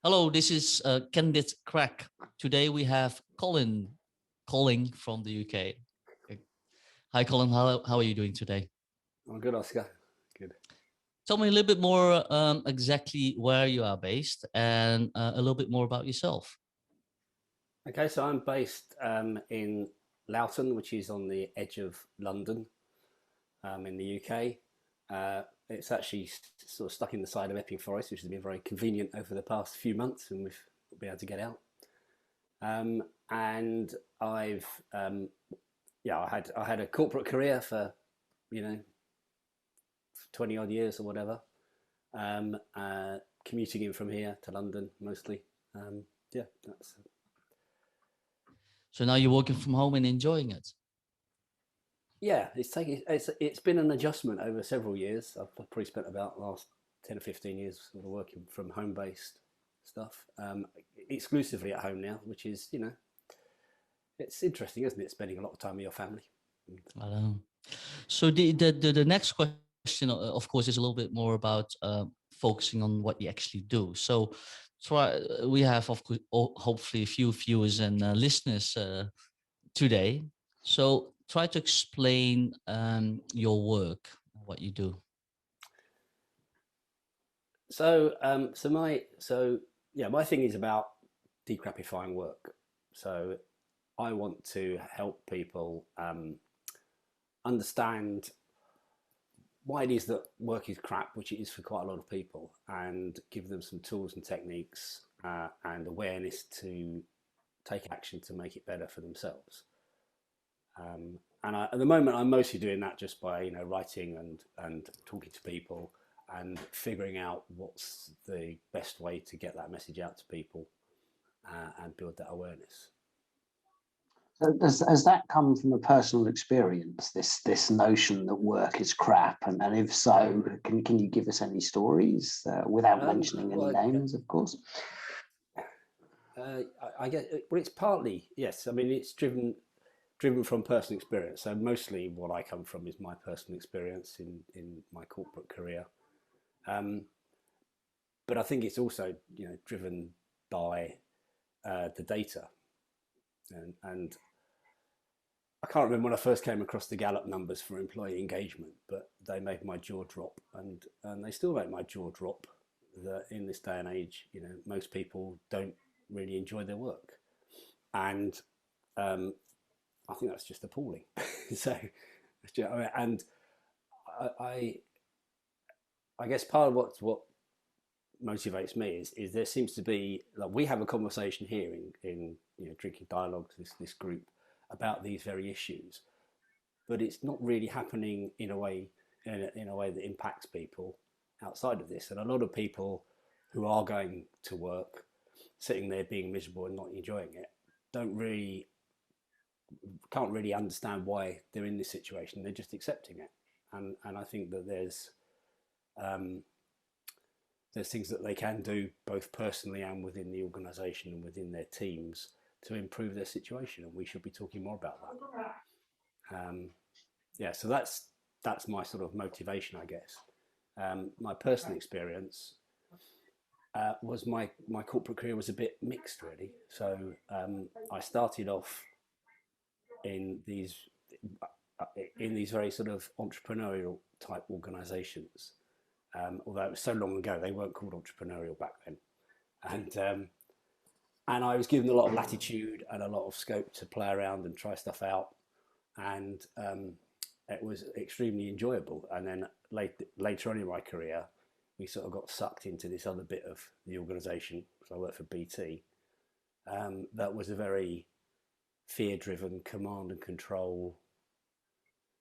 Hello, this is Candid Craic. Today we have Colin calling from the UK. Hi, Colin. How are you doing today? I'm good, Oscar. Good. Tell me a little bit more exactly where you are based and a little bit more about yourself. Okay, so I'm based in Loughton, which is on the edge of London in the UK. It's actually sort of stuck in the side of Epping Forest, which has been very convenient over the past few months, and we've been able to get out. And I've, I had a corporate career for, 20 odd years or whatever, commuting in from here to London mostly. That's. So now you're working from home and enjoying it. Yeah, it's been an adjustment over several years. I've probably spent about the last 10 or 15 years sort of working from home-based stuff, exclusively at home now, which is, it's interesting, isn't it? Spending a lot of time with your family. I know. So the next question, of course, is a little bit more about focusing on what you actually do. So we have, of course, hopefully a few viewers and listeners today. So try to explain your work, what you do. My thing is about decrapifying work. So I want to help people understand why it is that work is crap, which it is for quite a lot of people, and give them some tools and techniques and awareness to take action to make it better for themselves. At the moment, I'm mostly doing that just by writing and talking to people and figuring out what's the best way to get that message out to people and build that awareness. So has that come from a personal experience, this notion that work is crap? And if so, can you give us any stories without mentioning any names, of course? I guess it's partly, yes. I mean, it's driven from personal experience. So mostly what I come from is my personal experience in my corporate career. But I think it's also, driven by the data. And I can't remember when I first came across the Gallup numbers for employee engagement, but they made my jaw drop, and they still make my jaw drop. That in this day and age, most people don't really enjoy their work, and I think that's just appalling. So, and I guess part of what motivates me is there seems to be, like, we have a conversation here in Drinking Dialogues, this group, about these very issues, but it's not really happening in a way that impacts people outside of this. And a lot of people who are going to work, sitting there being miserable and not enjoying it, can't really understand why they're in this situation. They're just accepting it, and I think that there's things that they can do both personally and within the organisation and within their teams to improve their situation, and we should be talking more about that. So that's my sort of motivation, I guess. My personal experience was my corporate career was a bit mixed, really. So I started off in these very sort of entrepreneurial type organisations. Although it was so long ago, they weren't called entrepreneurial back then, and I was given a lot of latitude and a lot of scope to play around and try stuff out, and it was extremely enjoyable. And then later on in my career, we sort of got sucked into this other bit of the organisation, because I worked for BT. That was a very fear-driven, command and control,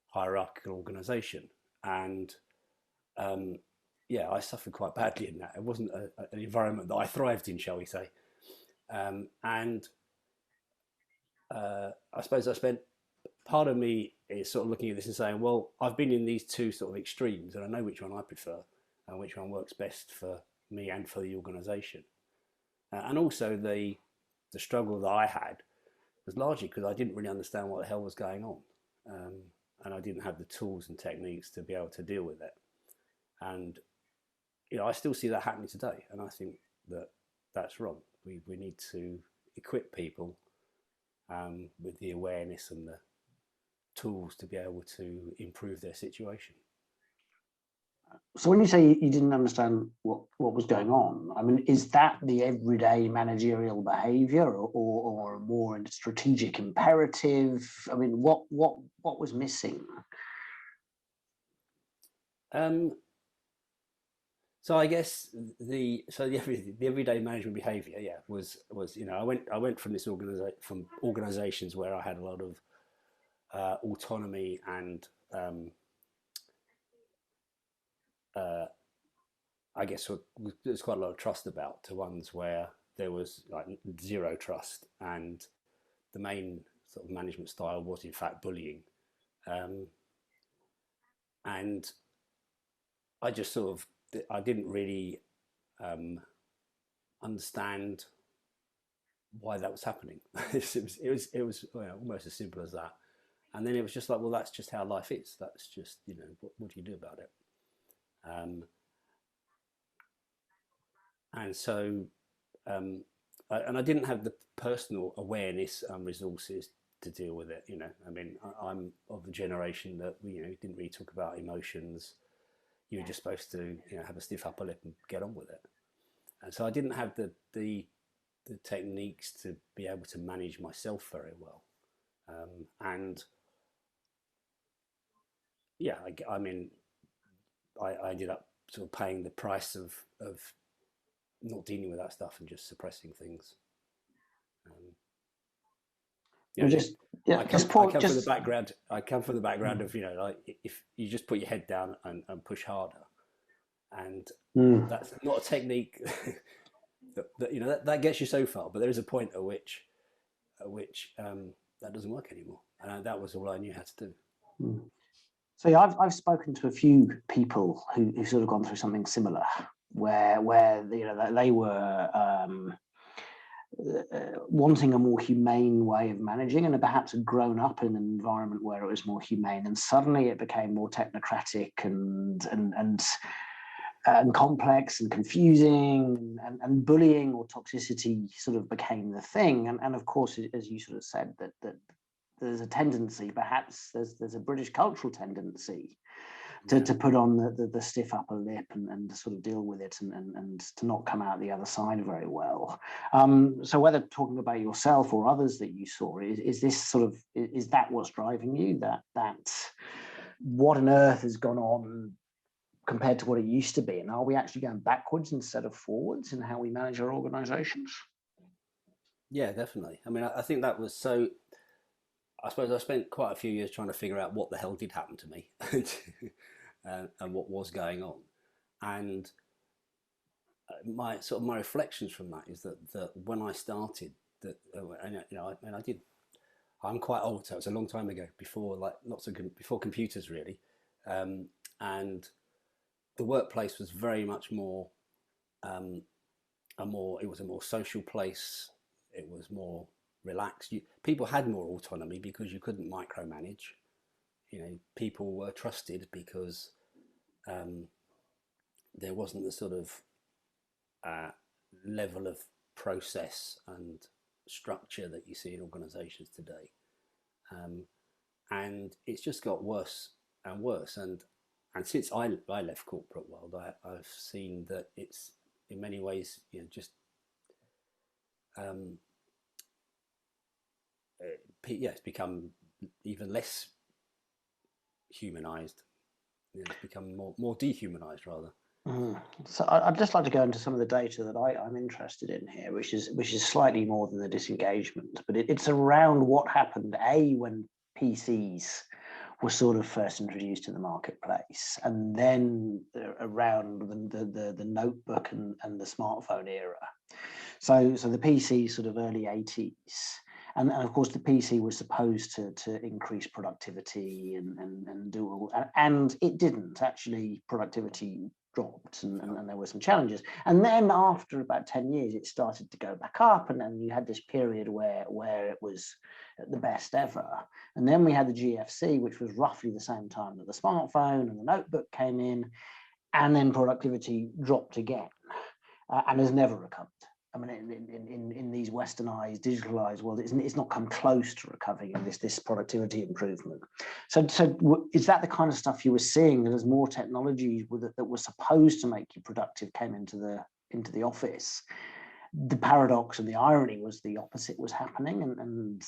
hierarchical organisation, and I suffered quite badly in that. It wasn't an environment that I thrived in, shall we say. I suppose I spent, part of me is sort of looking at this and saying, well, I've been in these two sort of extremes, and I know which one I prefer and which one works best for me and for the organisation. And also the struggle that I had was largely because I didn't really understand what the hell was going on, and I didn't have the tools and techniques to be able to deal with it. And I still see that happening today, and I think that that's wrong. We need to equip people with the awareness and the tools to be able to improve their situation. So when you say you didn't understand what was going on, I mean, is that the everyday managerial behavior, or more in strategic imperative? I mean, what was missing? So I guess the everyday management behavior, was I went from this organizations where I had a lot of autonomy and I guess there's quite a lot of trust about, to ones where there was like zero trust, and the main sort of management style was in fact bullying, and I just I didn't really understand why that was happening. it was almost as simple as that, and then it was just like, well, that's just how life is. That's just what do you do about it? And so, I didn't have the personal awareness and resources to deal with it. I mean, I'm of the generation that didn't really talk about emotions. You were just supposed to have a stiff upper lip and get on with it. And so I didn't have the techniques to be able to manage myself very well. And yeah, I mean, I ended up sort of paying the price of not dealing with that stuff and just suppressing things. I come from the background. I come from the background of like, if you just put your head down and push harder, and that's not a technique that gets you so far. But there is a point at which that doesn't work anymore, and that was all I knew how to do. So yeah, I've spoken to a few people who sort of gone through something similar, where they were wanting a more humane way of managing, and perhaps had grown up in an environment where it was more humane, and suddenly it became more technocratic and complex and confusing, and bullying or toxicity sort of became the thing. And of course, as you sort of said, that there's a tendency, perhaps there's a British cultural tendency to put on the stiff upper lip and to sort of deal with it and to not come out the other side very well. So whether talking about yourself or others that you saw, is that what's driving you? That what on earth has gone on compared to what it used to be? And are we actually going backwards instead of forwards in how we manage our organizations? Yeah, definitely. I mean, I think that was so. I suppose I spent quite a few years trying to figure out what the hell did happen to me and what was going on. And my reflections from that is that when I started, I'm quite old, so it was a long time ago, before before computers really, and the workplace was very much more it was a more social place. It was more relaxed. People had more autonomy because you couldn't micromanage. People were trusted because there wasn't the sort of level of process and structure that you see in organizations today. And it's just got worse and worse. And since I left corporate world, I've seen that it's in many ways just it's become even less humanized. It's become more dehumanized rather. So I'd just like to go into some of the data that I'm interested in here, which is slightly more than the disengagement, but it's around what happened when PCs were sort of first introduced in the marketplace, and then around the notebook and the smartphone era. So the PC sort of early 80s. And of course, the PC was supposed to increase productivity and do all, and it didn't. Actually, productivity dropped, and there were some challenges. And then after about 10 years, it started to go back up, and then you had this period where it was at the best ever. And then we had the GFC, which was roughly the same time that the smartphone and the notebook came in, and then productivity dropped again, and has never recovered. I mean, in these westernized, digitalized world, it's not come close to recovering in this productivity improvement. So is that the kind of stuff you were seeing, that as more technology that was supposed to make you productive came into the office, the paradox and the irony was the opposite was happening? And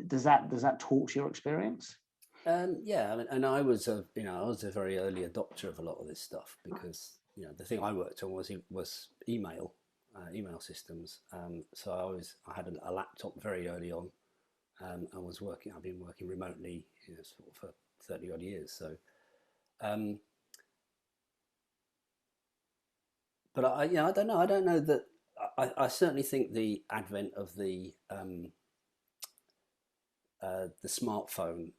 does that talk to your experience? Yeah, I mean, and I was a very early adopter of a lot of this stuff, because the thing I worked on was email systems. So I had a laptop very early on, and I've been working remotely sort of for 30 odd years. So, but I don't know. I don't know that. I certainly think the advent of the smartphone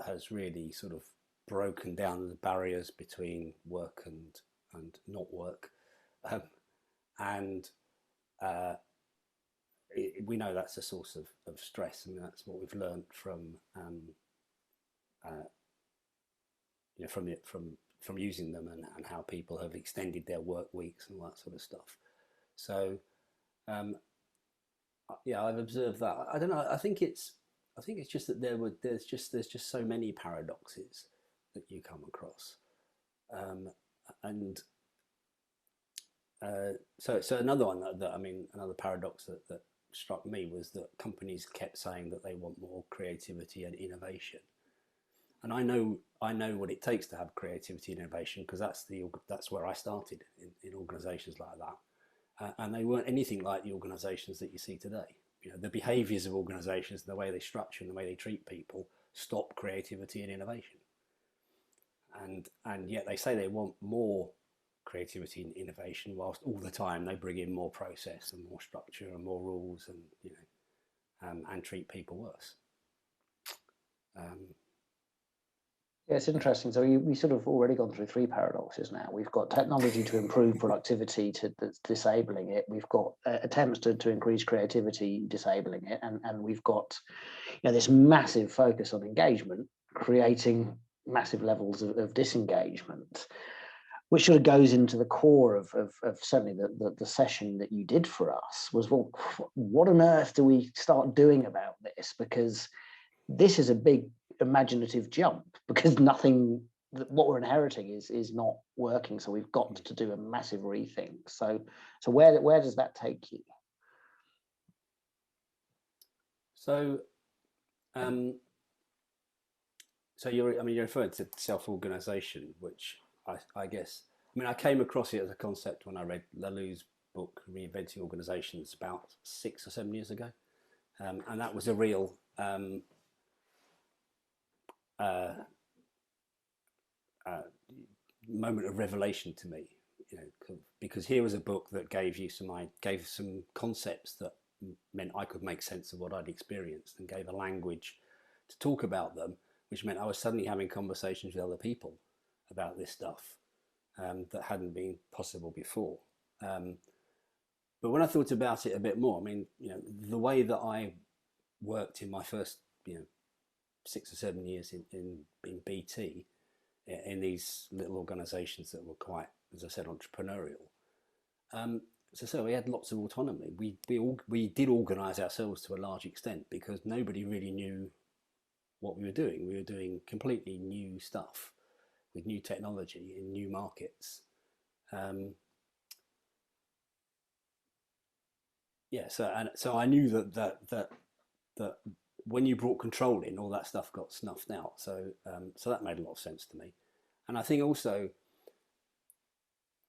has really sort of broken down the barriers between work and not work, and we know that's a source of stress. I mean, that's what we've learned from from using them, and how people have extended their work weeks and all that sort of stuff. So I've observed that. I don't know. I think it's just that there's just so many paradoxes that you come across, and so another one another paradox that struck me was that companies kept saying that they want more creativity and innovation, and I know what it takes to have creativity and innovation, because that's where I started in organisations like that, and they weren't anything like the organisations that you see today. The behaviours of organisations, the way they structure and the way they treat people, stop creativity and innovation, and yet they say they want more creativity and innovation, whilst all the time they bring in more process and more structure and more rules, and treat people worse. Yeah, it's interesting. So we sort of already gone through three paradoxes now. We've got technology to improve productivity that's disabling it. We've got attempts to increase creativity, disabling it, and we've got this massive focus on engagement, creating massive levels of disengagement, which sort of goes into the core of certainly the session that you did for us. Was, well, what on earth do we start doing about this? Because this is a big imaginative jump, because what we're inheriting is not working. So we've got to do a massive rethink. So where does that take you? So you're referring to self-organisation, which I guess, I came across it as a concept when I read Laloux's book Reinventing Organisations about 6 or 7 years ago, and that was a real moment of revelation to me, because here was a book that gave some concepts that meant I could make sense of what I'd experienced, and gave a language to talk about them, which meant I was suddenly having conversations with other people about this stuff that hadn't been possible before. But when I thought about it a bit more, the way that I worked in my first 6 or 7 years in BT, in these little organisations that were quite, as I said, entrepreneurial. So we had lots of autonomy. We did organise ourselves to a large extent, because nobody really knew what we were doing. We were doing completely new stuff with new technology in new markets. So I knew that when you brought control in, all that stuff got snuffed out. So that made a lot of sense to me. And I think also,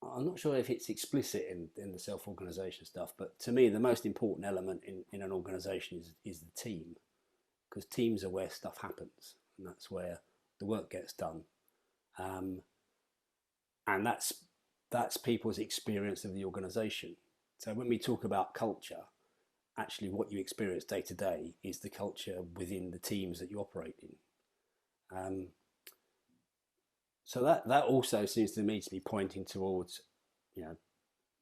I'm not sure if it's explicit in the self-organisation stuff, but to me, the most important element in an organisation is the team, because teams are where stuff happens, and that's where the work gets done. And that's people's experience of the organisation. So when we talk about culture, actually what you experience day to day is the culture within the teams that you operate in. So that also seems to me to be pointing towards,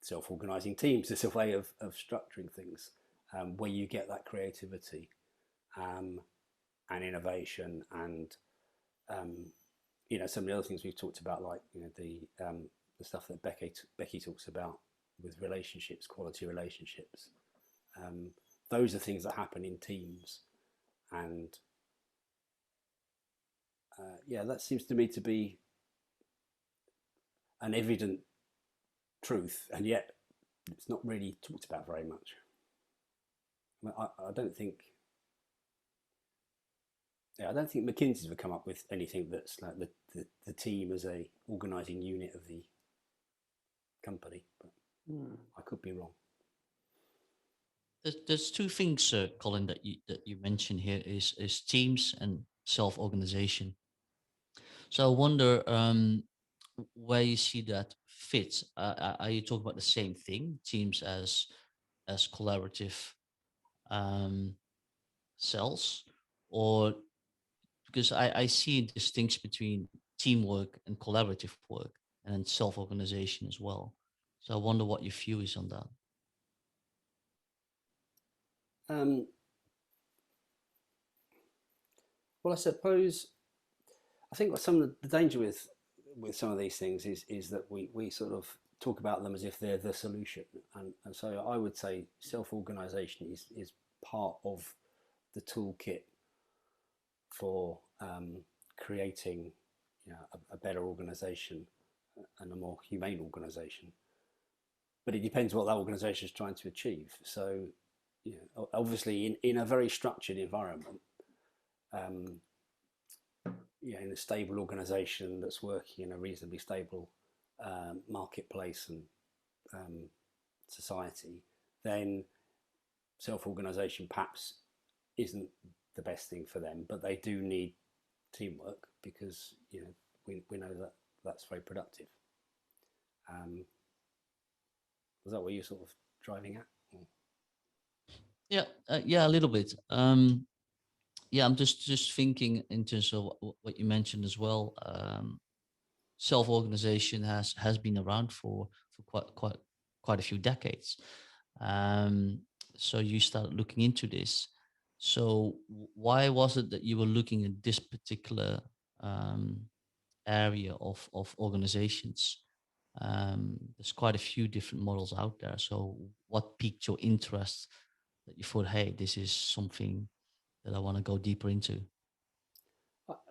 self-organising teams as a way of structuring things, where you get that creativity and innovation, and some of the other things we've talked about, like the stuff that Becky talks about with relationships, quality relationships. Those are things that happen in teams, and yeah, that seems to me to be an evident truth, and yet it's not really talked about very much. I don't think. Yeah, I don't think McKinsey's have come up with anything that's like the team as a organising unit of the company, but I could be wrong. There's two things, Colin, that you mentioned here is teams and self-organization. So I wonder where you see that fit. Are you talking about the same thing, teams as collaborative cells, or because I see a distinction between teamwork and collaborative work, and then self-organization as well. So I wonder what your view is on that. Well, I think some of the danger with some of these things is that we sort of talk about them as if they're the solution, and so I would say self-organization is part of the toolkit for creating, you know, a better organization and a more humane organization. But it depends what that organization is trying to achieve. So, you know, obviously in a very structured environment, you know, in a stable organization that's working in a reasonably stable marketplace and society, then self-organization perhaps isn't the best thing for them, but they do need teamwork because, you know, we know that that's very productive. Was that what you're sort of driving at? Yeah, yeah, a little bit. Yeah, I'm just thinking in terms of what you mentioned as well. Self-organization has been around for quite a few decades. So you started looking into this. So why was it that you were looking at this particular area of organizations? There's quite a few different models out there. So what piqued your interest that you thought, hey, this is something that I want to go deeper into?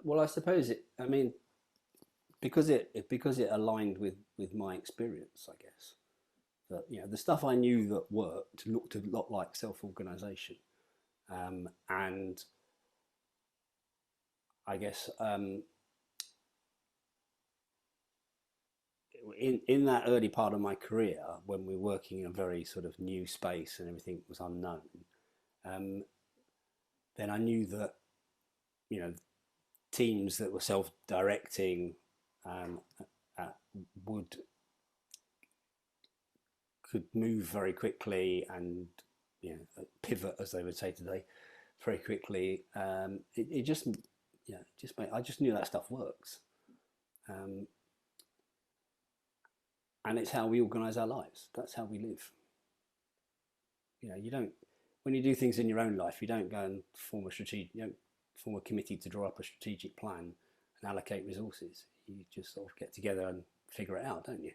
Well, I suppose I mean, because it aligned with my experience, I guess. That, you know, the stuff I knew that worked looked a lot like self-organization, and I guess in that early part of my career, when we were working in a very sort of new space and everything was unknown, then I knew that, you know, teams that were self-directing could move very quickly and, you know, pivot, as they would say today, very quickly. It just, you know, I just knew that stuff works, and it's how we organise our lives. That's how we live. You know, you don't, when you do things in your own life, you don't go and you don't form a committee to draw up a strategic plan and allocate resources. You just sort of get together and figure it out, don't you?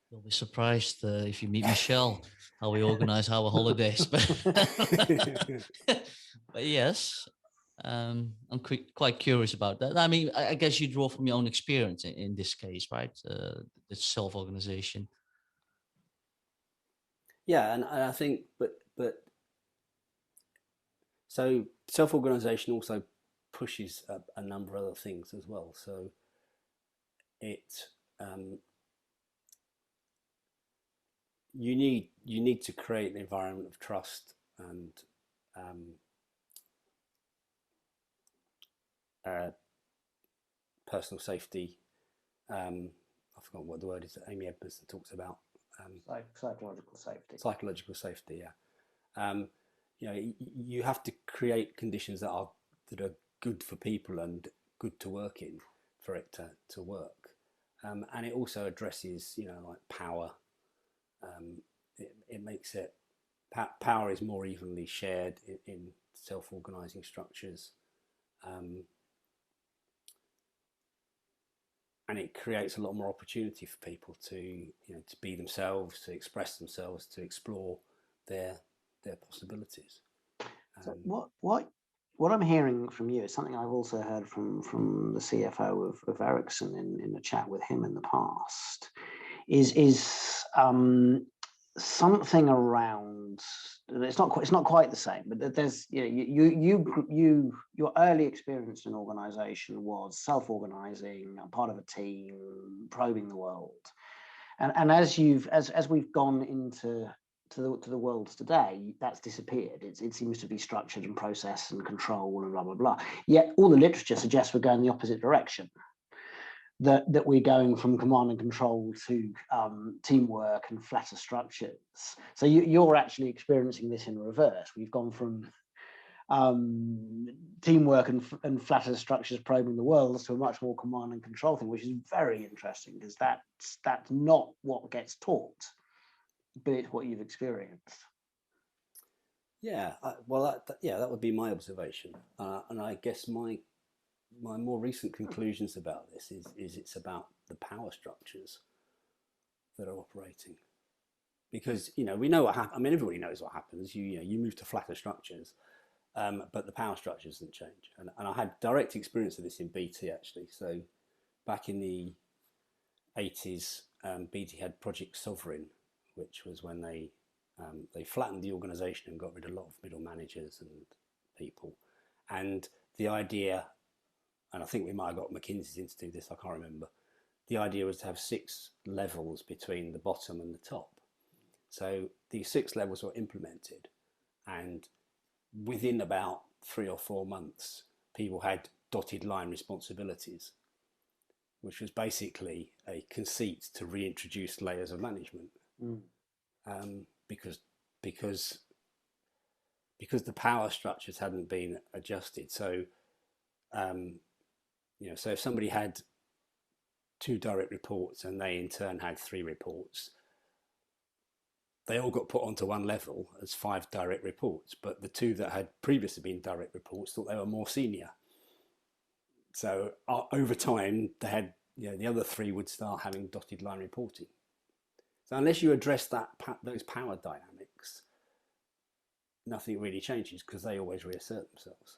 You'll be surprised if you meet Michelle how we organize our holidays. But yes, I'm quite curious about that. I mean, I guess you draw from your own experience in this case, right? The self-organization. Yeah, and I think, but so self-organization also pushes a number of other things as well. So it you need to create an environment of trust and personal safety. I forgot what the word is that Amy Edmondson talks about. Psychological safety. Psychological safety, yeah. You know, you have to create conditions that are good for people and good to work in for it to work. And it also addresses, you know, like power. It makes it, power is more evenly shared in self-organising structures. and it creates a lot more opportunity for people to, you know, to be themselves, to express themselves, to explore their possibilities. So what I'm hearing from you is something I've also heard from the CFO of Ericsson in a chat with him in the past, is something around, it's not quite the same, but there's, you know, your early experience in organization was self-organizing, part of a team, probing the world, and as we've gone into the world today, that's disappeared. It seems to be structured and processed and control and blah blah blah. Yet all the literature suggests we're going the opposite direction. That we're going from command and control to teamwork and flatter structures. So you're actually experiencing this in reverse. We've gone from teamwork and flatter structures probing the world to a much more command and control thing, which is very interesting, because that's not what gets taught, but it's what you've experienced. Yeah, that would be my observation, and I guess my more recent conclusions about this is it's about the power structures that are operating, because, you know, we know what happens. I mean, everybody knows what happens. You move to flatter structures, but the power structures doesn't change. And I had direct experience of this in BT, actually. So back in the 80s, BT had Project Sovereign, which was when they flattened the organisation and got rid of a lot of middle managers and people. And the idea, and I think we might have got McKinsey's in to do this, I can't remember. The idea was to have 6 levels between the bottom and the top. So these 6 levels were implemented, and within about 3 or 4 months, people had dotted line responsibilities, which was basically a conceit to reintroduce layers of management. Because the power structures hadn't been adjusted. So so if somebody had 2 direct reports and they in turn had 3 reports, they all got put onto one level as 5 direct reports, but the 2 that had previously been direct reports thought they were more senior. So over time, they had, the other 3 would start having dotted line reporting. So unless you address those power dynamics, nothing really changes, because they always reassert themselves.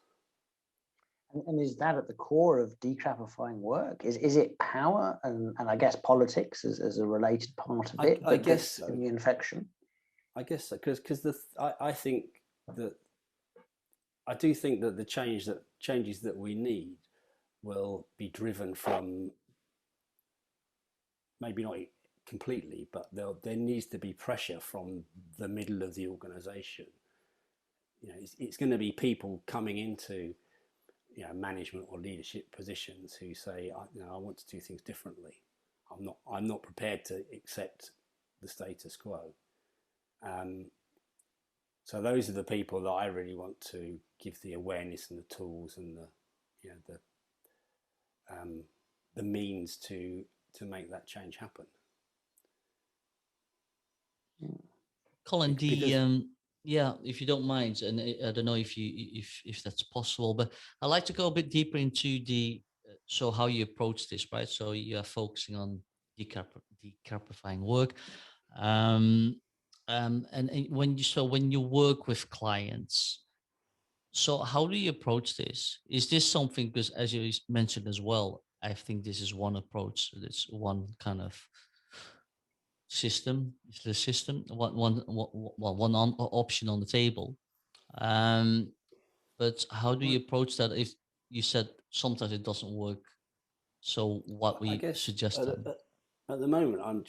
And is that at the core of decrapifying work? Is it power and I guess politics as a related part of it? I guess so. In the infection. I guess so, because I do think that the changes that we need will be driven from, maybe not completely, but there needs to be pressure from the middle of the organisation. It's going to be people coming into management or leadership positions who say, I want to do things differently. I'm not prepared to accept the status quo. So those are the people that I really want to give the awareness and the tools and the means to make that change happen. Colin, if you don't mind, and I don't know if that's possible, but I'd like to go a bit deeper into so how you approach this, right? So you are focusing on decrapifying work, and when you work with clients, so how do you approach this? Is this something, because as you mentioned as well, I think this is one approach. It's one kind of system. Is the system one option on the table? But how do you approach that? If you said sometimes it doesn't work, so what we suggest then? At the moment, I'm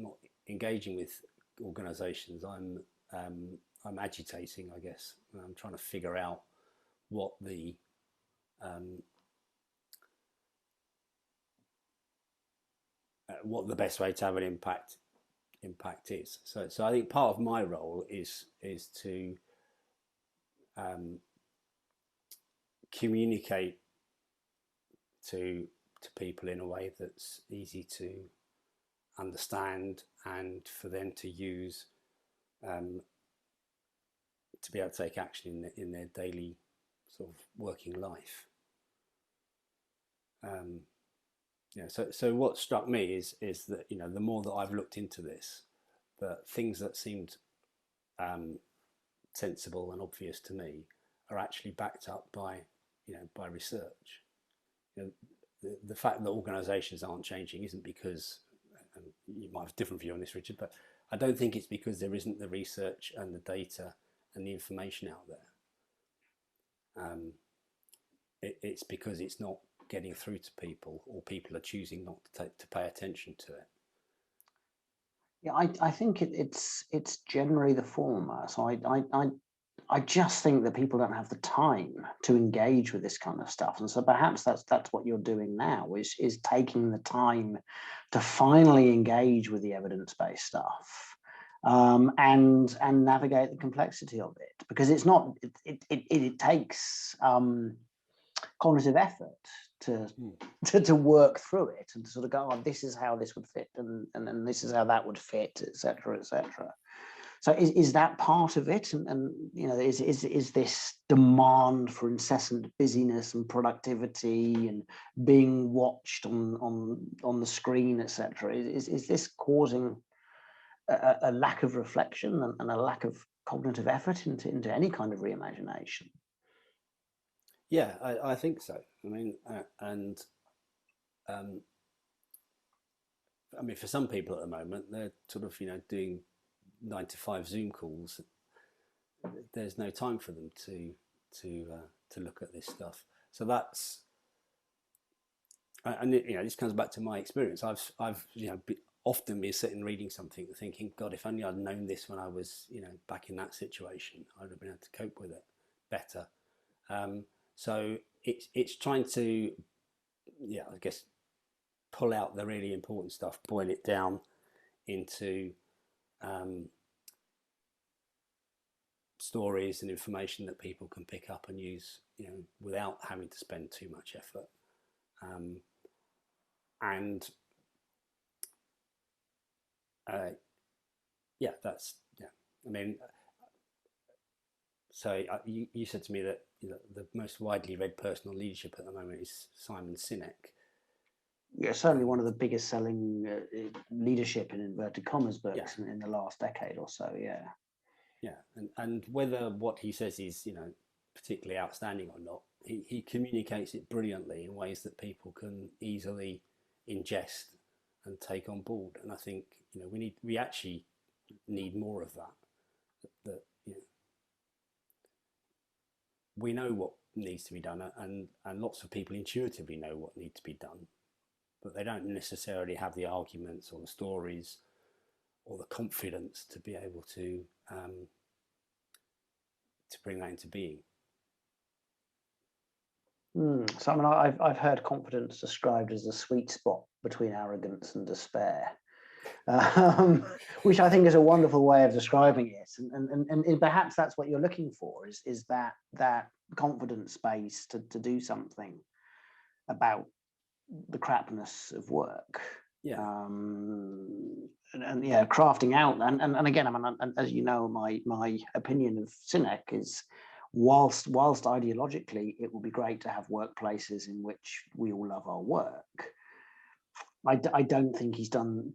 not engaging with organisations. I'm agitating, I guess. I'm trying to figure out what the best way to have an impact is. So I think part of my role is to communicate to people in a way that's easy to understand and for them to use, to be able to take action in their daily sort of working life. So what struck me is that, the more that I've looked into this, that things that seemed sensible and obvious to me are actually backed up by research. The fact that organisations aren't changing isn't because, and you might have a different view on this, Richard, but I don't think it's because there isn't the research and the data and the information out there. It's because it's not getting through to people, or people are choosing not to pay attention to it. Yeah, I think it's generally the former. So I just think that people don't have the time to engage with this kind of stuff, and so perhaps that's what you're doing now, is taking the time to finally engage with the evidence-based stuff, and navigate the complexity of it, because it's not it takes cognitive effort to work through it and to sort of go, oh, this is how this would fit, and then this is how that would fit, etc., etc. So is that part of it? And is this demand for incessant busyness and productivity and being watched on the screen, etc., is this causing a lack of reflection and a lack of cognitive effort into any kind of reimagination? Yeah, I think so. I mean, for some people at the moment, they're sort of doing 9 to 5 Zoom calls. There's no time for them to look at this stuff. So that's, and this comes back to my experience. I've often been sitting reading something thinking, God, if only I'd known this when I was back in that situation, I'd have been able to cope with it better. So it's trying to, I guess, pull out the really important stuff, boil it down into stories and information that people can pick up and use, without having to spend too much effort. I mean, so you said to me that the most widely read personal leadership at the moment is Simon Sinek. Yeah, certainly one of the biggest selling leadership in inverted commas books in the last decade or so. Yeah, and whether what he says is particularly outstanding or not, he communicates it brilliantly in ways that people can easily ingest and take on board. And I think we actually need more of that. That we know what needs to be done, and lots of people intuitively know what needs to be done, but they don't necessarily have the arguments or the stories or the confidence to be able to bring that into being. So I mean, I've heard confidence described as a sweet spot between arrogance and despair, which I think is a wonderful way of describing it. And perhaps that's what you're looking for, is that confidence space to do something about the crapness of work. Crafting out, and again, I mean, as you know, my opinion of Sinek is, whilst ideologically it will be great to have workplaces in which we all love our work, I don't think he's done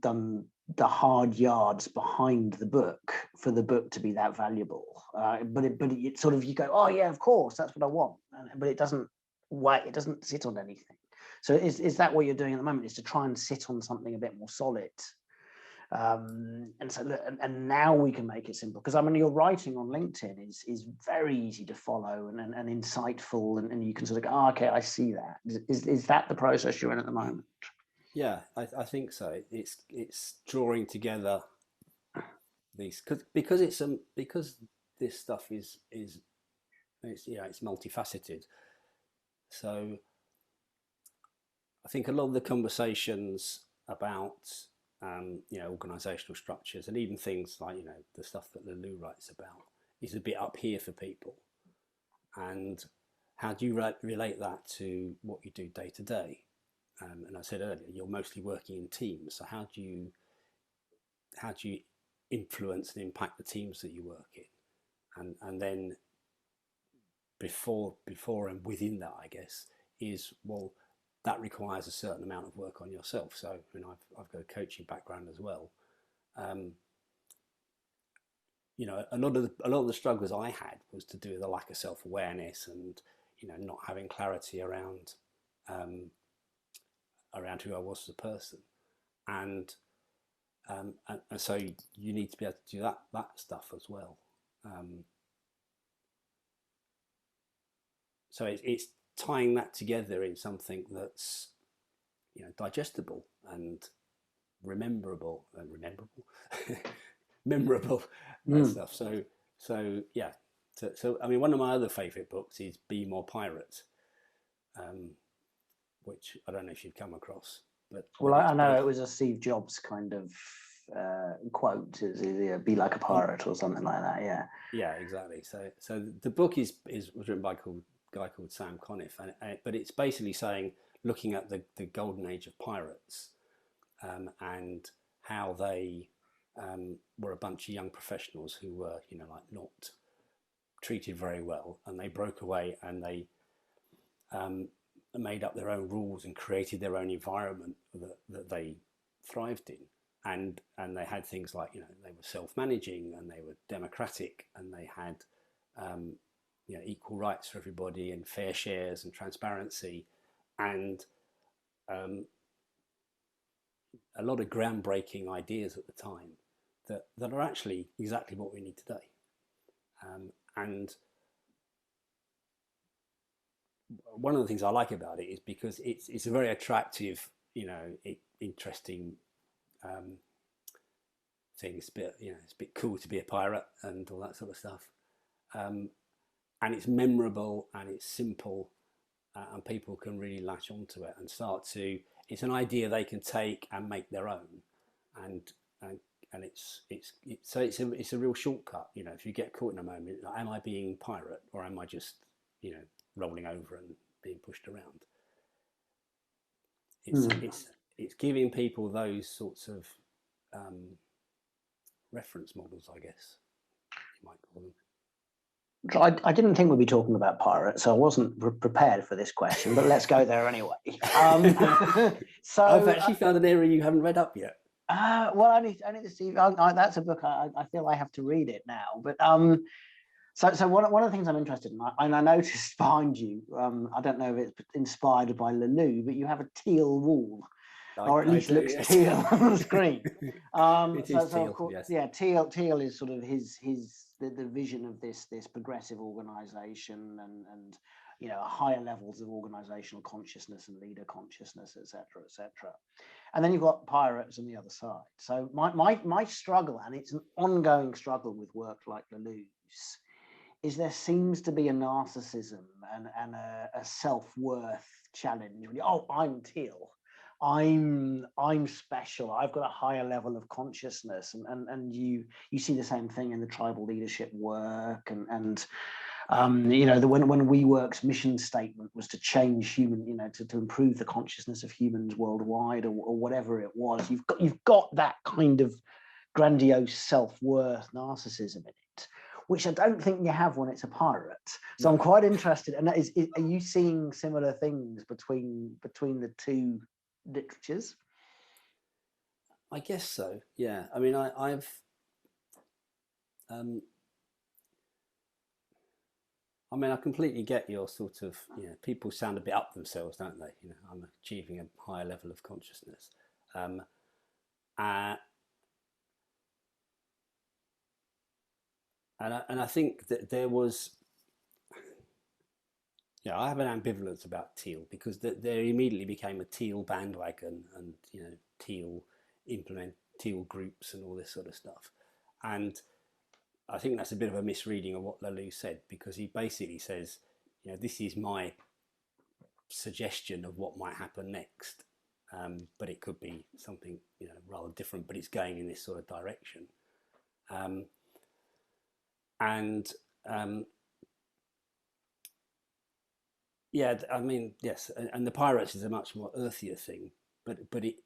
the hard yards behind the book for the book to be that valuable. But it sort of, you go, oh yeah, of course, that's what I want, but it doesn't sit on anything. So is that what you're doing at the moment? Is to try and sit on something a bit more solid? And so, look, and now we can make it simple, because I mean, your writing on LinkedIn is very easy to follow and insightful, and you can sort of go, oh, okay, I see that. Is that the process you're in at the moment? Yeah, I think so. It's drawing together these, because this stuff is it's multifaceted. So I think a lot of the conversations about organizational structures, and even things like the stuff that Lulu writes about, is a bit up here for people. And how do you relate that to what you do day to day? And I said earlier, you're mostly working in teams. So how do you influence and impact the teams that you work in? And then before and within that, I guess, is, well, that requires a certain amount of work on yourself. So, I mean, I've got a coaching background as well. You know, a lot of the struggles I had was to do with the lack of self-awareness and, you know, not having clarity around who I was as a person, and so you need to be able to do that stuff as well. So it's tying that together in something that's, you know, digestible and memorable and stuff. So yeah. So I mean, one of my other favourite books is Be More Pirate, which I don't know if you've come across. But well, I know it was a Steve Jobs kind of quote, be like a pirate or something like that. Yeah, exactly. So the book was written by a guy called Sam Conniff, but it's basically saying, looking at the golden age of pirates, and how they were a bunch of young professionals who were, you know, like not treated very well, and they broke away and they made up their own rules and created their own environment that they thrived in. And they had things like, you know, they were self-managing and they were democratic and they had, you know, equal rights for everybody and fair shares and transparency, and a lot of groundbreaking ideas at the time that are actually exactly what we need today. And one of the things I like about it is because it's a very attractive, you know, interesting thing. It's a bit, you know, it's a bit cool to be a pirate and all that sort of stuff. And it's memorable and it's simple, and people can really latch onto it and start to. It's an idea they can take and make their own, and it's a real shortcut. You know, if you get caught in a moment, like, am I being pirate or am I just, you know, rolling over and being pushed around? It's giving people those sorts of reference models, I guess you might call them. I didn't think we'd be talking about pirates, so I wasn't prepared for this question, but let's go there anyway. So I've actually found an area you haven't read up yet. Well, I need to see. That's a book I feel I have to read it now. But so one of the things I'm interested in, and I noticed behind you, I don't know if it's inspired by Lanu, but you have a teal wall. Or at least looks yes. Teal on the screen. It is Teal, of course, yes. Yeah, Teal is sort of the vision of this progressive organisation and you know, higher levels of organisational consciousness and leader consciousness, etc., etc. And then you've got pirates on the other side. So my struggle, and it's an ongoing struggle with work like Lanu's, is there seems to be a narcissism and a self-worth challenge. Oh, I'm Teal. I'm special. I've got a higher level of consciousness, and you see the same thing in the tribal leadership work, and you know, when WeWork's mission statement was to change human, you know, to improve the consciousness of humans worldwide, or whatever it was. You've got that kind of grandiose self-worth narcissism in it, which I don't think you have when it's a pirate. So no. I'm quite interested. And are you seeing similar things between the two literatures? I guess so. Yeah. I mean, I completely get your sort of, you know, people sound a bit up themselves, don't they? You know, I'm achieving a higher level of consciousness. And I think that there was, yeah, I have an ambivalence about Teal, because there immediately became a Teal bandwagon, and, you know, Teal implement Teal groups and all this sort of stuff. And I think that's a bit of a misreading of what Lanu said, because he basically says, you know, this is my suggestion of what might happen next, but it could be something, you know, rather different, but it's going in this sort of direction. Yeah, I mean, yes, and the pirates is a much more earthier thing, but it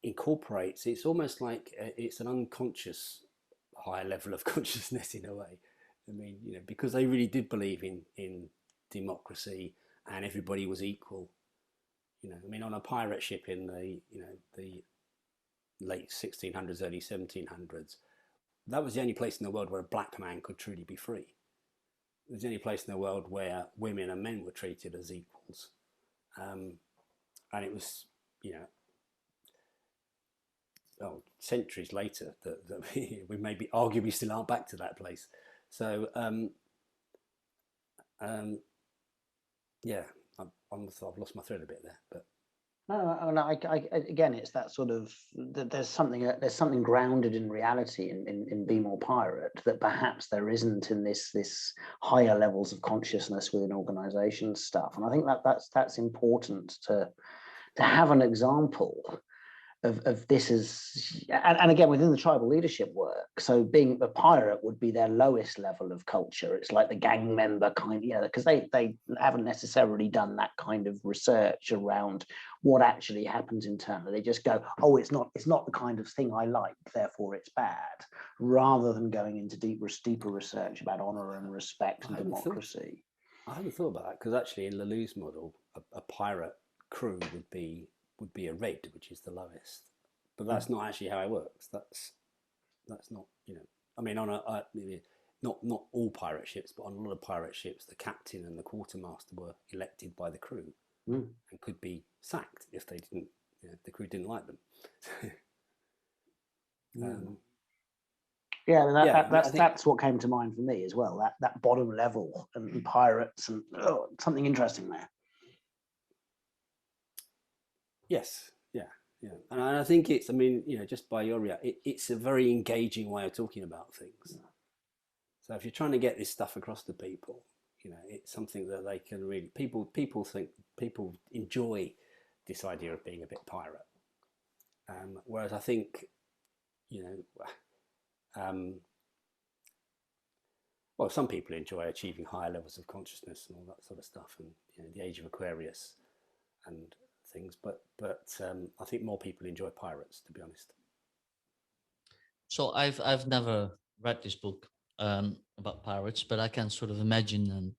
incorporates. It's almost like it's an unconscious higher level of consciousness in a way. I mean, you know, because they really did believe in democracy and everybody was equal. I mean, on a pirate ship in the late 1600s, early 1700s, that was the only place in the world where a black man could truly be free. It was the only place in the world where women and men were treated as equals. And it was, centuries later that we maybe arguably still aren't back to that place. So, yeah, I've lost my thread a bit there, but. No, again, it's that sort of there's something grounded in reality in Be More Pirate that perhaps there isn't in this higher levels of consciousness within organisation stuff, and I think that's important to have an example of this as, and again within the tribal leadership work. So being a pirate would be their lowest level of culture. It's like the gang member kind, because they haven't necessarily done that kind of research around what actually happens internally. They just go, oh, it's not the kind of thing I like, therefore it's bad, rather than going into deeper research about honour and respect and democracy. I hadn't thought about that, because actually in Leloux's model, a pirate crew would be a red, which is the lowest, but that's not actually how it works. That's not, I mean, on not all pirate ships, but on a lot of pirate ships, the captain and the quartermaster were elected by the crew and could be sacked if they didn't, the crew didn't like them. That's what came to mind for me as well. That bottom level and pirates and something interesting there. Yes, yeah, and I think it's, I mean, just by your reaction, it's a very engaging way of talking about things. So if you're trying to get this stuff across to people, it's something that they can really, people enjoy this idea of being a bit pirate. Whereas I think, well, some people enjoy achieving higher levels of consciousness and all that sort of stuff, and the age of Aquarius and things, but I think more people enjoy pirates, to be honest. So I've never read this book about pirates, but I can sort of imagine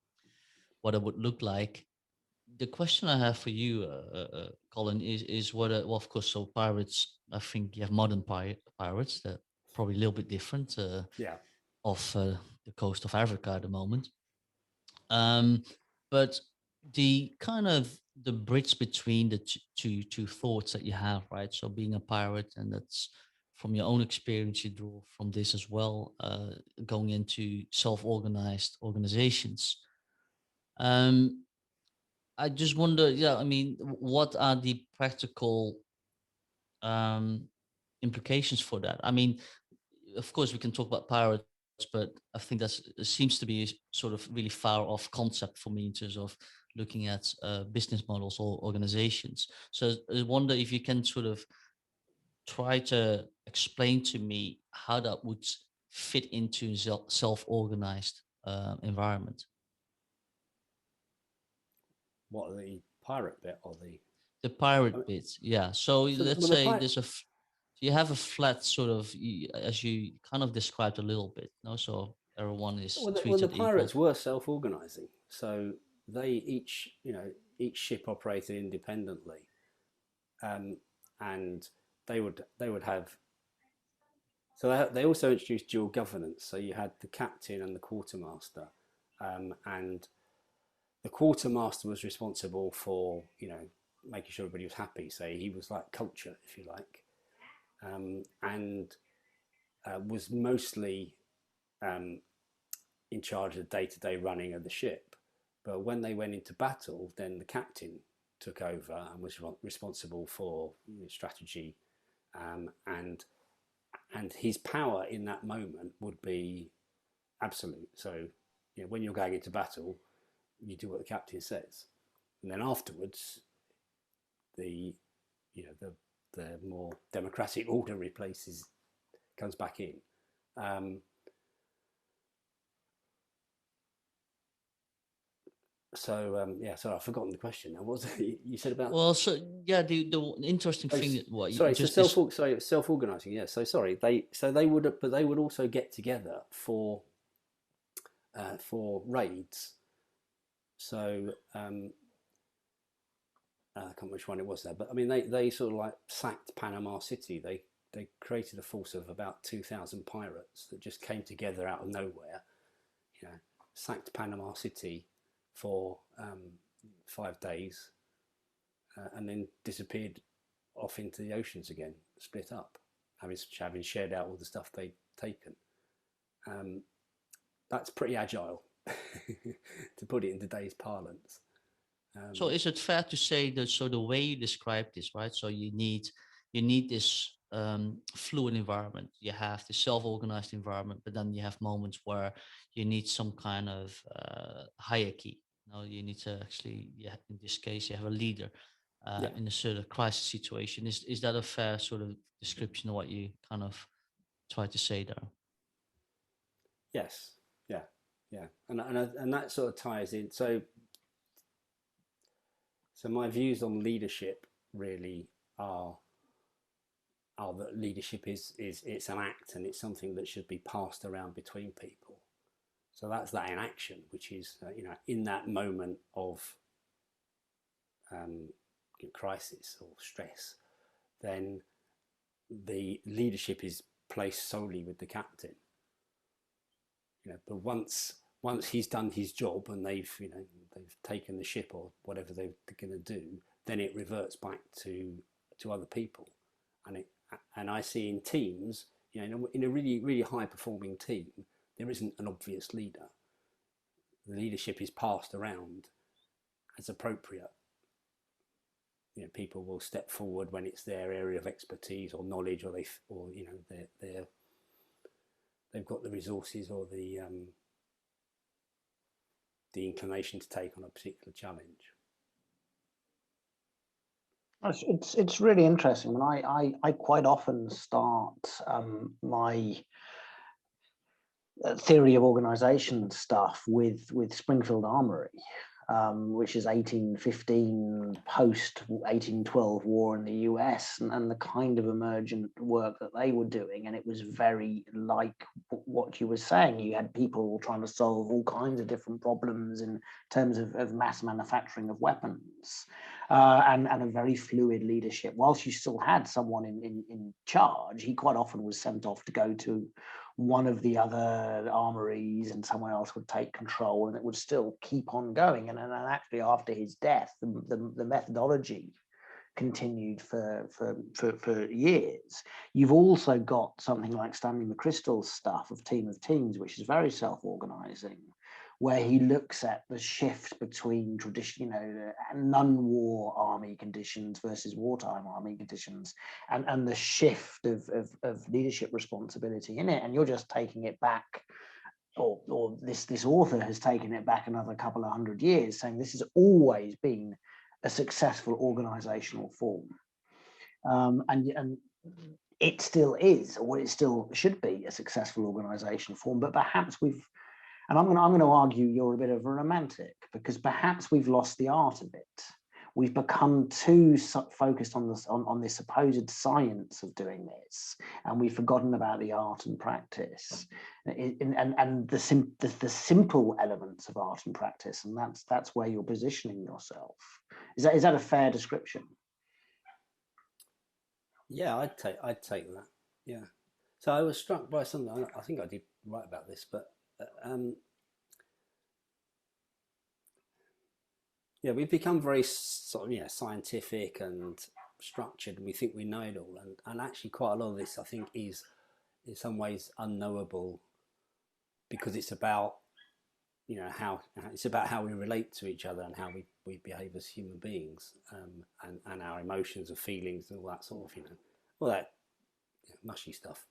what it would look like. The question I have for you, Colin, is whether, well, of course, so pirates, I think you have modern pirates that probably a little bit different off the coast of Africa at the moment. But the kind of the bridge between the two thoughts that you have, right? So being a pirate, and that's from your own experience, you draw from this as well, going into self-organized organizations. I just wonder, I mean, what are the practical implications for that? I mean, of course, we can talk about pirates, but I think that seems to be sort of really far off concept for me in terms of looking at business models or organizations. So I wonder if you can sort of try to explain to me how that would fit into self-organized environment. What, the pirate bit or the pirate bit? Yeah. So let's say you have a flat sort of, as you kind of described a little bit, no? So everyone is treated the pirates equal. were self-organizing, so they each ship operated independently, and they would have. So they also introduced dual governance. So you had the captain and the quartermaster, and the quartermaster was responsible for making sure everybody was happy. So he was like culture, if you like, and was mostly in charge of the day-to-day running of the ship. But when they went into battle, then the captain took over and was responsible for strategy, and his power in that moment would be absolute. So when you're going into battle, you do what the captain says, and then afterwards the more democratic order comes back in. Sorry, I've forgotten the question. Now, what was it you said about? Well, so yeah, the interesting thing. Self-organizing. Yeah. So sorry, they would also get together for raids. So I can't remember which one it was there, but I mean, they sort of like sacked Panama City. They created a force of about 2,000 pirates that just came together out of nowhere, you know, sacked Panama City for 5 days, and then disappeared off into the oceans again, split up, having shared out all the stuff they'd taken. That's pretty agile, to put it in today's parlance. So is it fair to say that, so the way you describe this, right? So you need this fluid environment. You have the self-organized environment, but then you have moments where you need some kind of hierarchy. You know, you need to actually, yeah, in this case, you have a leader in a sort of crisis situation. Is that a fair sort of description of what you kind of try to say there? Yes, yeah, and that sort of ties in. So my views on leadership really are that leadership is it's an act, and it's something that should be passed around between people. So that's that in action, which is in that moment of crisis or stress, then the leadership is placed solely with the captain. But once he's done his job and they've taken the ship or whatever they're going to do, then it reverts back to other people. And I see in teams, in a really, really high performing team, there isn't an obvious leader. The leadership is passed around as appropriate. People will step forward when it's their area of expertise or knowledge, or they've got the resources or the inclination to take on a particular challenge. It's really interesting. When I quite often start my theory of organization stuff with Springfield Armory, which is 1815 post 1812 war in the US, and the kind of emergent work that they were doing. And it was very like what you were saying. You had people trying to solve all kinds of different problems in terms of mass manufacturing of weapons, and a very fluid leadership. Whilst you still had someone in charge, he quite often was sent off to go to one of the other armories, and someone else would take control, and it would still keep on going. And actually, after his death, the methodology continued for years. You've also got something like Stanley McChrystal's stuff of Team of Teams, which is very self-organizing, where he looks at the shift between non-war army conditions versus wartime army conditions, and the shift of leadership responsibility in it. And you're just taking it back, or this author has taken it back another couple of 100 years, saying this has always been a successful organizational form, and it still is, or it still should be, a successful organizational form. But perhaps and I'm going to argue you're a bit of a romantic, because perhaps we've lost the art of it. We've become too focused on this supposed science of doing this, and we've forgotten about the art and practice, and the simple elements of art and practice. And that's where you're positioning yourself. Is that a fair description? Yeah, I'd take that. Yeah. So I was struck by something. I think I did write about this, but we've become very sort of scientific and structured, and we think we know it all. And actually, quite a lot of this, I think, is in some ways unknowable, because it's about how we relate to each other and how we behave as human beings, and our emotions and feelings and all that sort of all that mushy stuff.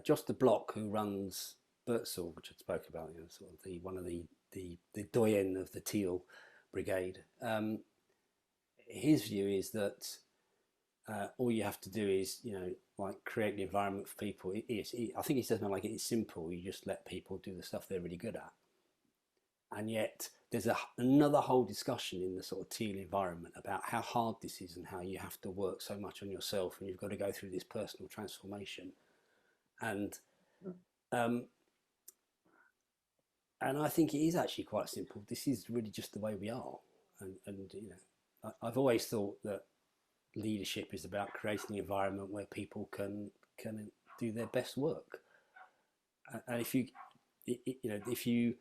Josh de Block, who runs Bertzel, which I spoke about, sort of one of the doyen of the Teal brigade. His view is that all you have to do is create the environment for people. I think he says something like, it's simple. You just let people do the stuff they're really good at. And yet there's another whole discussion in the sort of Teal environment about how hard this is, and how you have to work so much on yourself, and you've got to go through this personal transformation. And And I think it is actually quite simple. This is really just the way we are. And I've always thought that leadership is about creating an environment where people can do their best work. And if you,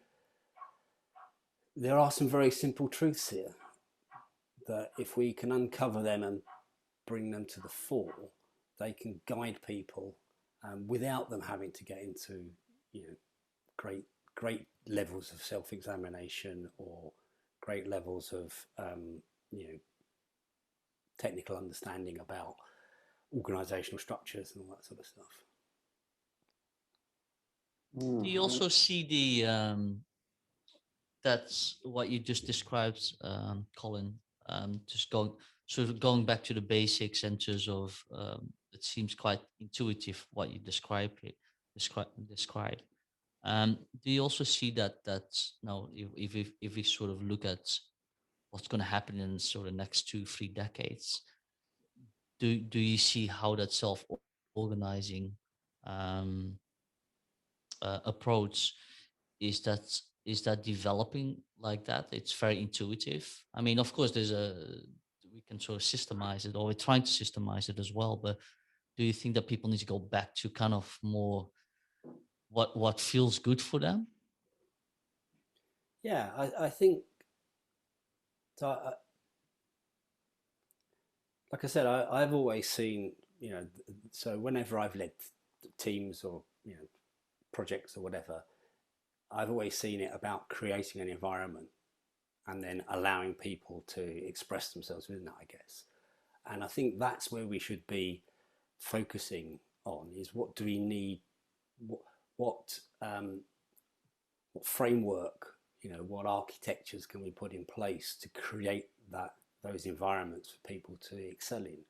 there are some very simple truths here that if we can uncover them and bring them to the fore, they can guide people without them having to get into great levels of self-examination or great levels of technical understanding about organizational structures and all that sort of stuff. Do you also see the that's what you just described, Colin? Just going back to the basics and just of it seems quite intuitive what you describe. Do you also see that now if we sort of look at what's going to happen in sort of next 2-3 decades, do you see how that self-organizing approach is that developing like that? It's very intuitive. I mean, of course, we can sort of systemize it, or we're trying to systemize it as well. But do you think that people need to go back to kind of more what feels good for them? Yeah, I think so. Like I said, I've always seen, so whenever I've led teams or projects or whatever, I've always seen it about creating an environment and then allowing people to express themselves within that, I guess. And I think that's where we should be focusing on, is what do we need, what framework, what architectures can we put in place to create those environments for people to excel in,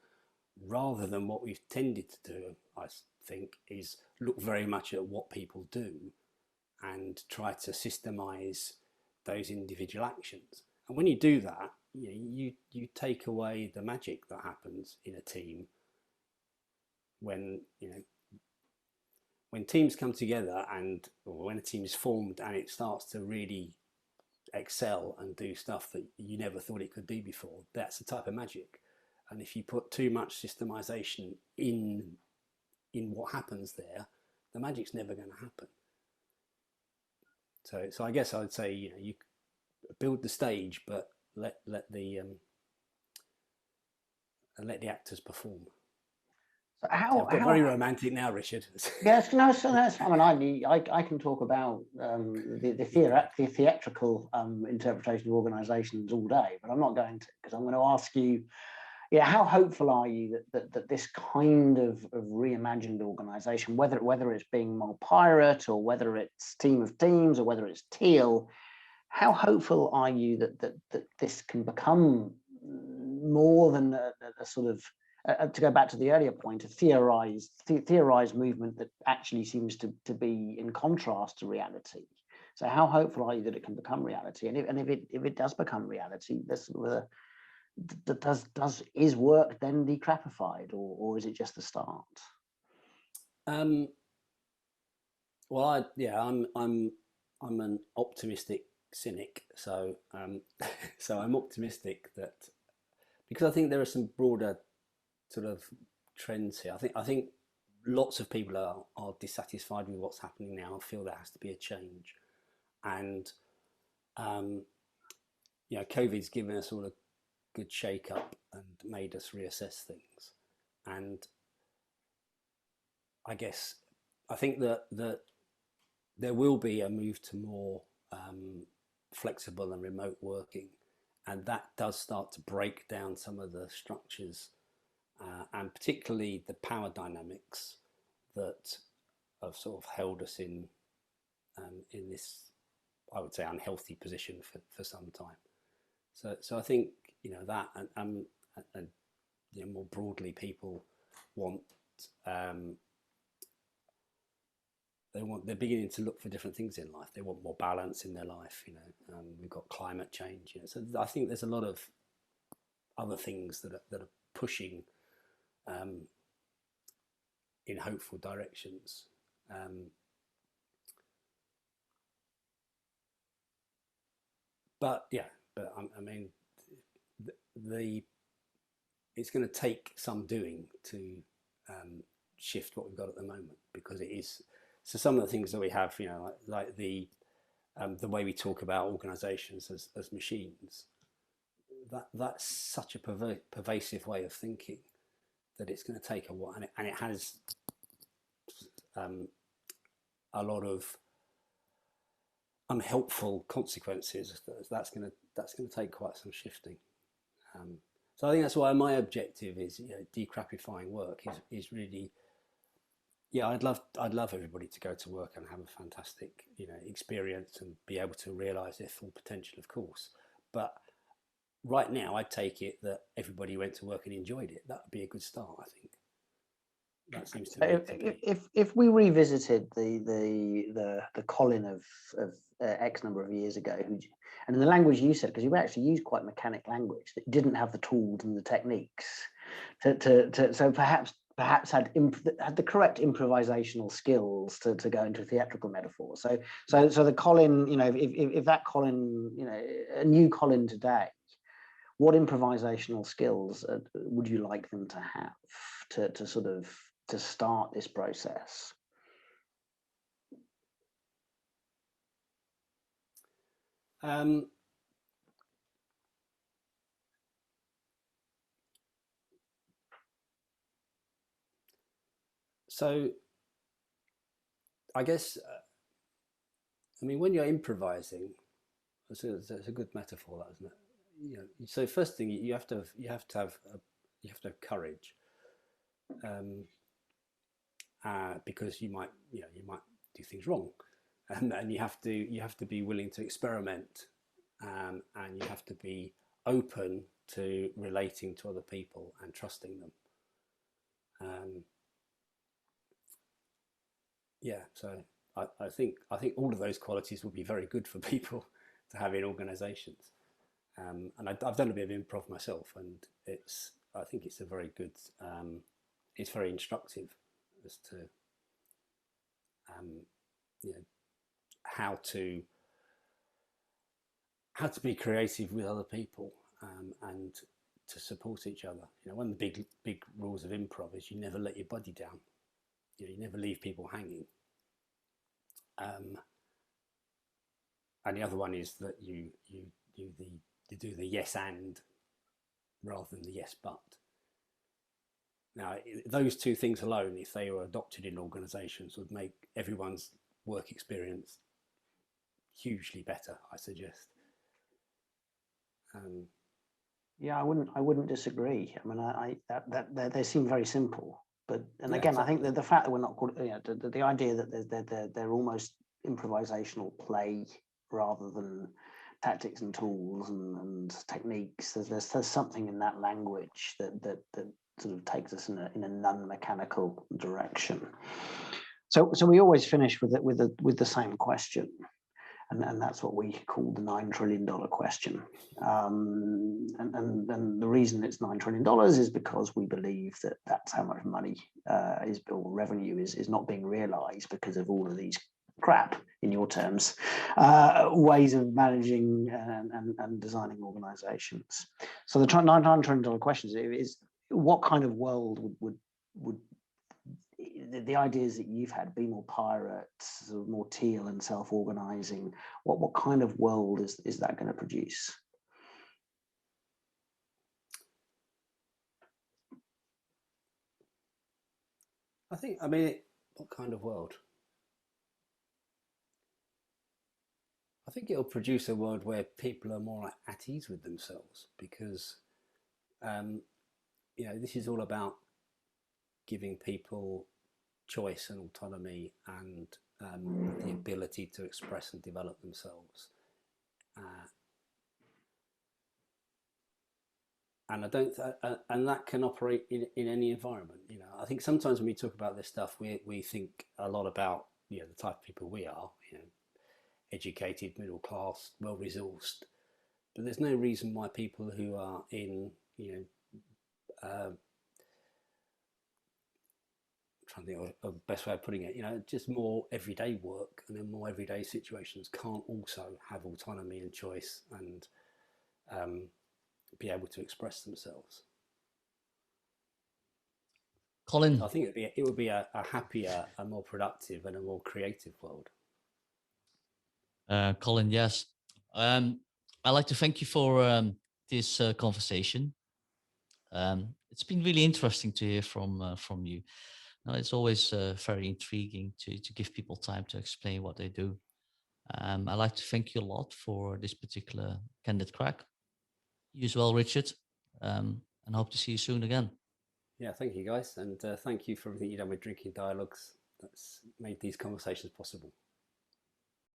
rather than what we've tended to do, I think, is look very much at what people do and try to systemize those individual actions. And when you do that, you take away the magic that happens in a team when teams come together, or when a team is formed and it starts to really excel and do stuff that you never thought it could do before. That's the type of magic. And if you put too much systemization in what happens there, the magic's never going to happen. So I guess I would say, you build the stage, but let the actors perform. So how very romantic now, Richard. Yes, no, so that's. I mean, I can talk about the theatrical interpretation of organisations all day, but I'm not going to, because I'm going to ask you, how hopeful are you that this kind of reimagined organisation, whether it's being Mulpirate or whether it's Team of Teams or whether it's Teal, how hopeful are you that this can become more than a sort of, to go back to the earlier point, a theorized movement that actually seems to be in contrast to reality? So how hopeful are you that it can become reality? And if it does become reality, is work then decrapified, or is it just the start? Well, I'm an optimistic cynic, so so I'm optimistic that, because I think there are some broader sort of trends here. I think lots of people are dissatisfied with what's happening now and feel there has to be a change. And COVID's given us all a good shake up and made us reassess things. And I think that there will be a move to more flexible and remote working, and that does start to break down some of the structures, and particularly the power dynamics that have sort of held us in this, I would say, unhealthy position for some time. So I think that, and more broadly, people want they're beginning to look for different things in life. They want more balance in their life. We've got climate change. So I think there's a lot of other things that are pushing in hopeful directions. but I mean, it's going to take some doing to shift what we've got at the moment, because it is. So some of the things that we have, like the way we talk about organisations as machines, that's such a pervasive way of thinking that it's going to take a while, and it has a lot of unhelpful consequences. That's going to take quite some shifting. So I think that's why my objective is, decrapifying work is really, I'd love everybody to go to work and have a fantastic experience and be able to realise their full potential, of course. But right now, I'd take it that everybody went to work and enjoyed it. That would be a good start, I think. That seems to me. If we revisited the Colin of X number of years ago, and in the language you said, because you actually used quite mechanic language that didn't have the tools and the techniques so perhaps had the correct improvisational skills to go into a theatrical metaphor. So the Colin, if that Colin, a new Colin today, what improvisational skills would you like them to have to start this process? So I guess, when you're improvising, it's a good metaphor, that, isn't it? So first thing, you have to have courage, because you might do things wrong, and you have to be willing to experiment, and you have to be open to relating to other people and trusting them. So I think all of those qualities would be very good for people to have in organisations. And I've done a bit of improv myself, and I think it's a very good. It's very instructive as to how to be creative with other people, and to support each other. One of the big rules of improv is you never let your body down. You never leave people hanging. And the other one is that you do the yes and rather than the yes but. Now, those two things alone, if they were adopted in organisations, would make everyone's work experience hugely better, I suggest. I wouldn't disagree. They seem very simple, but again, exactly. I think that the fact that we're not called, the idea that they're almost improvisational play rather than tactics and tools and techniques. There's something in that language that sort of takes us in a non-mechanical direction. So we always finish with the same question, and that's what we call the $9 trillion question. And the reason it's $9 trillion is because we believe that that's how much money or revenue is not being realised because of all of these crap, in your terms, ways of managing and designing organisations. So the $9 trillion question is what kind of world would the ideas that you've had, be more pirates, more Teal and self-organising, what kind of world is that going to produce? What kind of world? I think it'll produce a world where people are more at ease with themselves, because this is all about giving people choice and autonomy and the ability to express and develop themselves. And and that can operate in any environment. I think sometimes when we talk about this stuff, we think a lot about the type of people we are, educated, middle class, well resourced. But there's no reason why people who are in trying to think of the best way of putting it, just more everyday work, and then more everyday situations can't also have autonomy and choice and be able to express themselves. Colin, I think it would be a happier, a more productive, and a more creative world. Colin, yes. I'd like to thank you for this conversation. It's been really interesting to hear from you. Now, it's always very intriguing to give people time to explain what they do. I'd like to thank you a lot for this particular Candid Craic. You as well, Richard, and hope to see you soon again. Yeah, thank you guys, and thank you for everything you've done with Drinking Dialogues. That's made these conversations possible.